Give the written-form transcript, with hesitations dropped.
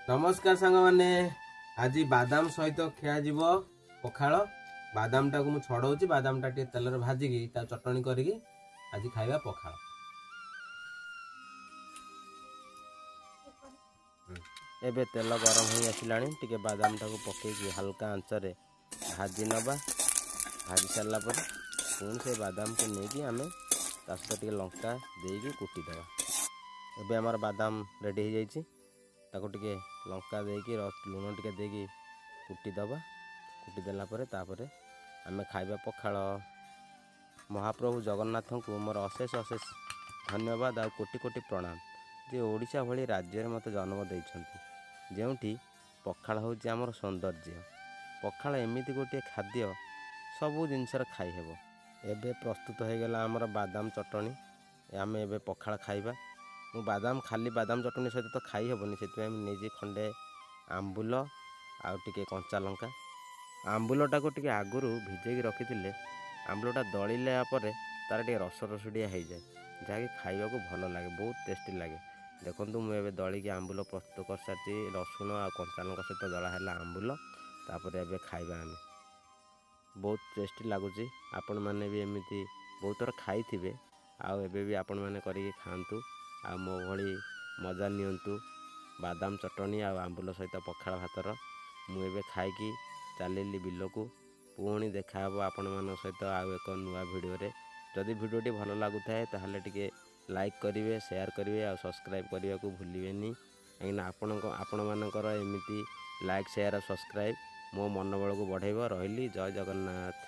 नमस्कार सांग माने आज बादाम सहित खिया जीव पखाल बादाम टाक मु छड़ाऊँ बादाम टा तेल भाजिकी चटणी करी आज खाइबा पखाल। एबे तेल गरम हो आसिलानी टिके बादाम टाक पकईकी हल्का आंचरे भाजी नबा। भाजी सारा पर पुणी से बादाम को लेकिन आम सहित टे लंका देकी कुटिदेवा। एबे आमर बादाम रेडी हो जाइए ताको टिके लंका देकी लुण टिके देकी कुटिदेवा। कुटिदेला तापर आमे खाइबा पखाल। महाप्रभु जगन्नाथ को मोर अशेष अशेष धन्यवाद आ कोटि कोटि प्रणाम जे ओडिशा भली राज्य मत जन्म देइछंती जेउठी पखाल होउची आमर सौंदर्य। पखाल एमिति गोटे खाद्य सबु जिनसर खाई हेबो। एबे प्रस्तुत हो गला आमर बादाम चटणी। आमे एबे पखाल खाइबा। मु बादाम खाली बादाम चटणी सहित तो खाई हेबनी से निजे खंडे आंबुल आउ टिके कंचा लंका। आंबुलटा को टिके आगुरु भिजेकी रखिथिले आंबुलटा दलिला पर तार टिके रस रसडिया हो जाए जहाँकि खाइबा को भल लगे बहुत टेस्टी लगे। देखंतु मु एबे दलिकी आंबुल प्रस्तुत कर सारी रसुण आ कंचा लंका सहित दला है आंबुल तापर एबे खाइबा आमे बहुत टेस्टी लगुच। आपण मैंने भी एमती बहुत थर खाई थे आउ एबे भी आपण मैंने करके खातु आ मो भली मजा नियंतु। बादाम चटणी आ आंबुल सहित पखाल भातर मु एबे खाइकी चलिली बिलकू। पुणी देखा आपण मान सहित आउ एक नुआ वीडियो रे। जदि वीडियोटी भल लगुए ताहले टिके लाइक करेंगे शेयर करेंगे आ सब्सक्राइब करने को भूलिएनि कहीं आपण मानकर एमती लाइक शेयर सब्सक्राइब मो मनोबल को बढ़ेब। रही जय जगन्नाथ।